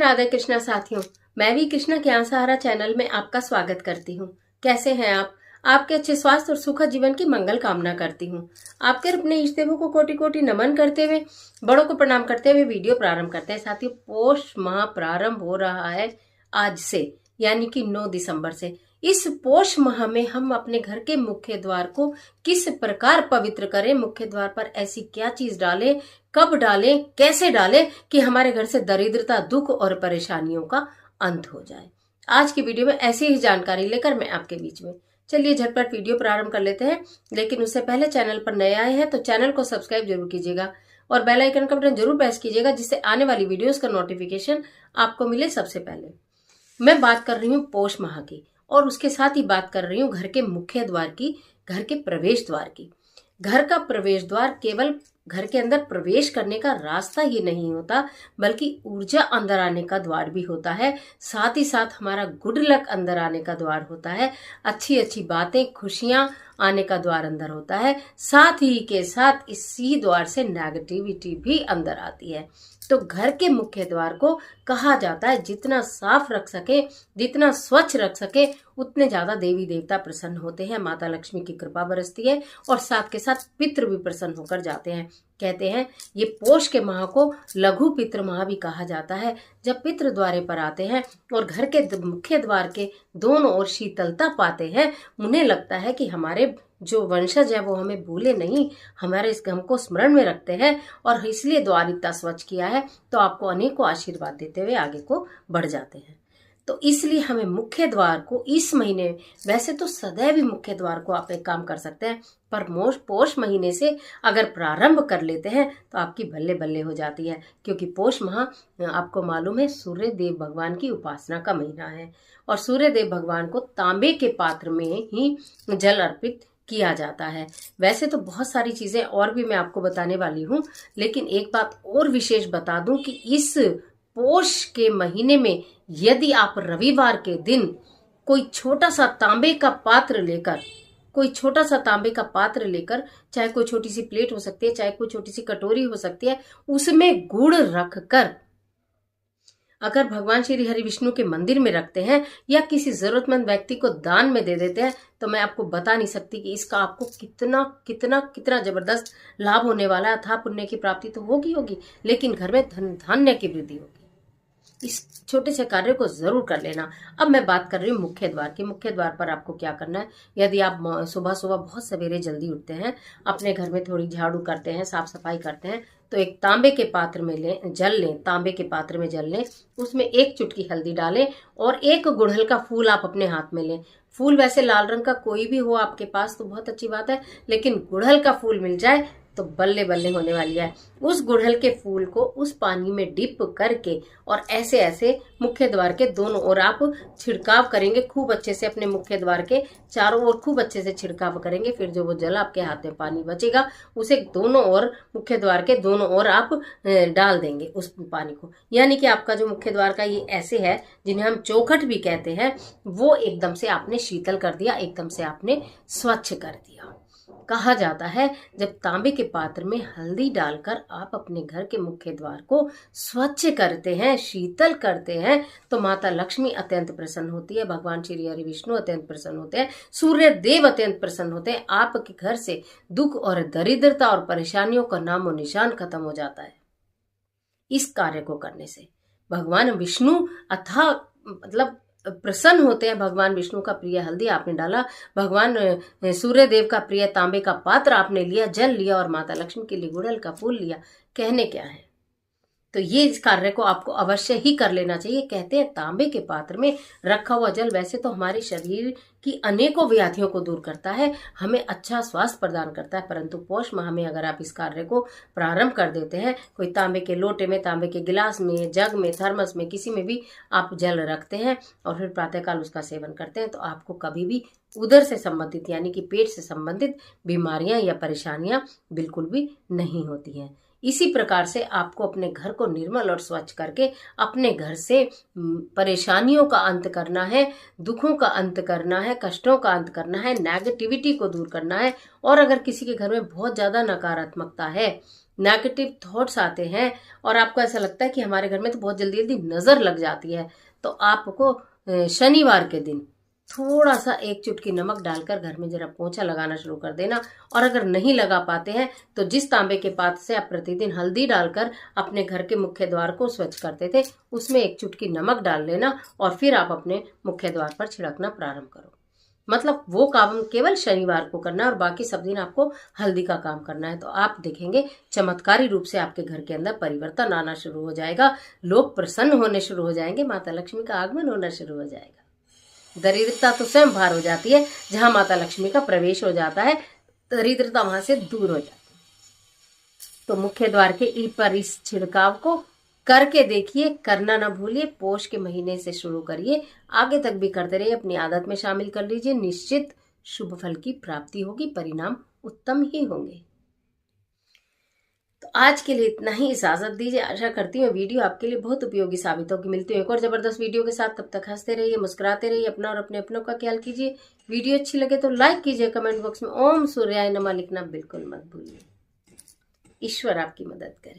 राधे कृष्णा साथियों, मैं भी कृष्णा ज्ञान सहारा चैनल में आपका स्वागत करती हूँ। कैसे हैं आप? आपके अच्छे स्वास्थ्य और सुखद जीवन की मंगल कामना करती हूँ। आपके अपने इष्ट देवों को कोटि कोटि नमन करते हुए, बड़ों को प्रणाम करते हुए वीडियो प्रारंभ करते हैं। साथियों, पौष माह प्रारंभ हो रहा है आज से, यानी कि 9 दिसंबर से। इस पौष माह में हम अपने घर के मुख्य द्वार को किस प्रकार पवित्र करें, मुख्य द्वार पर ऐसी क्या चीज डालें, कब डालें, कैसे डालें कि हमारे घर से दरिद्रता, दुख और परेशानियों का अंत हो जाए। आज की वीडियो में ऐसी ही जानकारी लेकर मैं आपके बीच में। चलिए झटपट वीडियो प्रारंभ कर लेते हैं, लेकिन उससे पहले चैनल पर नए आए हैं तो चैनल को सब्सक्राइब जरूर कीजिएगा और बेल आइकन का बटन जरूर प्रेस कीजिएगा, जिससे आने वाली वीडियोस का नोटिफिकेशन आपको मिले सबसे पहले। मैं बात कर रही हूँ पौष माह की, और उसके साथ ही बात कर रही हूँ घर के मुख्य द्वार की, घर के प्रवेश द्वार की। घर का प्रवेश द्वार केवल घर के अंदर प्रवेश करने का रास्ता ही नहीं होता, बल्कि ऊर्जा अंदर आने का द्वार भी होता है। साथ ही साथ हमारा गुड लक अंदर आने का द्वार होता है, अच्छी अच्छी बातें, खुशियां आने का द्वार अंदर होता है। साथ ही के साथ इसी द्वार से नेगेटिविटी भी अंदर आती है। तो घर के मुख्य द्वार को कहा जाता है जितना साफ रख सके, जितना स्वच्छ रख सके, उतने ज्यादा देवी देवता प्रसन्न होते हैं, माता लक्ष्मी की कृपा बरसती है और साथ के साथ पितृ भी प्रसन्न होकर जाते हैं। कहते हैं ये पौष के माह को लघु पितृ माह भी कहा जाता है। जब पितृ द्वारे पर आते हैं और घर के मुख्य द्वार के दोनों ओर शीतलता पाते हैं, उन्हें लगता है कि हमारे जो वंशज है वो हमें भूले नहीं, हमारे इस हमको स्मरण में रखते हैं और इसलिए द्वार इतना स्वच्छ किया है, तो आपको अनेकों आशीर्वाद देते हुए आगे को बढ़ जाते हैं। तो इसलिए हमें मुख्य द्वार को इस महीने, वैसे तो सदैव ही मुख्य द्वार को आप एक काम कर सकते हैं, पर पौष महीने से अगर प्रारंभ कर लेते हैं तो आपकी बल्ले बल्ले हो जाती है, क्योंकि पौष माह आपको मालूम है सूर्य देव भगवान की उपासना का महीना है और सूर्य देव भगवान को तांबे के पात्र में ही जल अर्पित किया जाता है। वैसे तो बहुत सारी चीजें और भी मैं आपको बताने वाली हूँ, लेकिन एक बात और विशेष बता दूं कि इस पौष के महीने में यदि आप रविवार के दिन कोई छोटा सा तांबे का पात्र लेकर, चाहे कोई छोटी सी प्लेट हो सकती है, चाहे कोई छोटी सी कटोरी हो सकती है, उसमें गुड़ रखकर अगर भगवान श्री हरि विष्णु के मंदिर में रखते हैं या किसी जरूरतमंद व्यक्ति को दान में दे देते हैं, तो मैं आपको बता नहीं सकती कि इसका आपको कितना कितना कितना जबरदस्त लाभ होने वाला है। अथाह पुण्य की प्राप्ति तो होगी, लेकिन घर में धान्य की वृद्धि होगी। इस छोटे से कार्य को जरूर कर लेना। अब मैं बात कर रही हूँ मुख्य द्वार की। मुख्य द्वार पर आपको क्या करना है, यदि आप सुबह सुबह बहुत सवेरे जल्दी उठते हैं, अपने घर में थोड़ी झाड़ू करते हैं, साफ सफाई करते हैं, तो एक तांबे के पात्र में जल लें, तांबे के पात्र में जल लें, उसमें 1 चुटकी हल्दी डालें और 1 गुड़हल का फूल आप अपने हाथ में लें। फूल वैसे लाल रंग का कोई भी हो आपके पास तो बहुत अच्छी बात है, लेकिन गुड़हल का फूल मिल जाए तो बल्ले बल्ले होने वाली है। उस गुड़हल के फूल को उस पानी में डिप करके और ऐसे ऐसे मुख्य द्वार के दोनों ओर आप छिड़काव करेंगे, खूब अच्छे से अपने मुख्य द्वार के चारों ओर खूब अच्छे से छिड़काव करेंगे। फिर जो वो जल आपके हाथ में पानी बचेगा, उसे दोनों ओर, मुख्य द्वार के दोनों ओर आप डाल देंगे उस पानी को। यानी कि आपका जो मुख्य द्वार का ये ऐसे है, जिन्हें हम चौखट भी कहते हैं, वो एकदम से आपने शीतल कर दिया, एकदम से आपने स्वच्छ कर दिया। कहा जाता है जब तांबे के पात्र में हल्दी डालकर आप अपने घर के मुख्य द्वार को स्वच्छ करते हैं, शीतल करते हैं, तो माता लक्ष्मी अत्यंत प्रसन्न होती है, भगवान श्री हरि विष्णु अत्यंत प्रसन्न होते हैं, सूर्य देव अत्यंत प्रसन्न होते हैं। आपके घर से दुख और दरिद्रता और परेशानियों का नामो निशान खत्म हो जाता है। इस कार्य को करने से भगवान विष्णु अथाह प्रसन्न होते हैं। भगवान विष्णु का प्रिय हल्दी आपने डाला, भगवान सूर्य देव का प्रिय तांबे का पात्र आपने लिया, जल लिया और माता लक्ष्मी के लिए गुड़हल का फूल लिया। कहने क्या है, तो ये इस कार्य को आपको अवश्य ही कर लेना चाहिए। कहते हैं तांबे के पात्र में रखा हुआ जल वैसे तो हमारे शरीर की अनेकों व्याधियों को दूर करता है, हमें अच्छा स्वास्थ्य प्रदान करता है, परंतु पौष माह में अगर आप इस कार्य को प्रारंभ कर देते हैं, कोई तांबे के लोटे में, तांबे के गिलास में, जग में, थर्मस में, किसी में भी आप जल रखते हैं और फिर प्रातःकाल उसका सेवन करते हैं, तो आपको कभी भी उदर से संबंधित यानी कि पेट से संबंधित बीमारियां या परेशानियां बिल्कुल भी नहीं होती हैं। इसी प्रकार से आपको अपने घर को निर्मल और स्वच्छ करके अपने घर से परेशानियों का अंत करना है, दुखों का अंत करना है, कष्टों का अंत करना है, नेगेटिविटी को दूर करना है। और अगर किसी के घर में बहुत ज्यादा नकारात्मकता है नेगेटिव थॉट्स आते हैं और आपको ऐसा लगता है कि हमारे घर में तो बहुत जल्दी जल्दी नजर लग जाती है, तो आपको शनिवार के दिन थोड़ा सा 1 चुटकी नमक डालकर घर में जरा पोंछा लगाना शुरू कर देना। और अगर नहीं लगा पाते हैं तो जिस तांबे के पात्र से आप प्रतिदिन हल्दी डालकर अपने घर के मुख्य द्वार को स्वच्छ करते थे, उसमें 1 चुटकी नमक डाल लेना और फिर आप अपने मुख्य द्वार पर छिड़कना प्रारंभ करो। मतलब वो काम केवल शनिवार को करना है और बाकी सब दिन आपको हल्दी का काम करना है। तो आप देखेंगे चमत्कारी रूप से आपके घर के अंदर परिवर्तन आना शुरू हो जाएगा, लोग प्रसन्न होने शुरू हो जाएंगे, माता लक्ष्मी का आगमन होना शुरू हो जाएगा। दरिद्रता तो स्वयं बाहर हो जाती है, जहां माता लक्ष्मी का प्रवेश हो जाता है दरिद्रता वहां से दूर हो जाती है। तो मुख्य द्वार के ईंट पर इस छिड़काव को करके देखिए, करना ना भूलिए। पौष के महीने से शुरू करिए, आगे तक भी करते रहिए, अपनी आदत में शामिल कर लीजिए, निश्चित शुभ फल की प्राप्ति होगी, परिणाम उत्तम ही होंगे। तो आज के लिए इतना ही, इजाजत दीजिए। आशा करती हूँ वीडियो आपके लिए बहुत उपयोगी साबित होगी। मिलती हूँ एक और जबरदस्त वीडियो के साथ, तब तक हंसते रहिए, मुस्कुराते रहिए, अपना और अपने अपनों का ख्याल कीजिए। वीडियो अच्छी लगे तो लाइक कीजिए, कमेंट बॉक्स में ओम सूर्याय नमः लिखना बिल्कुल मत भूलिए। ईश्वर आपकी मदद करे।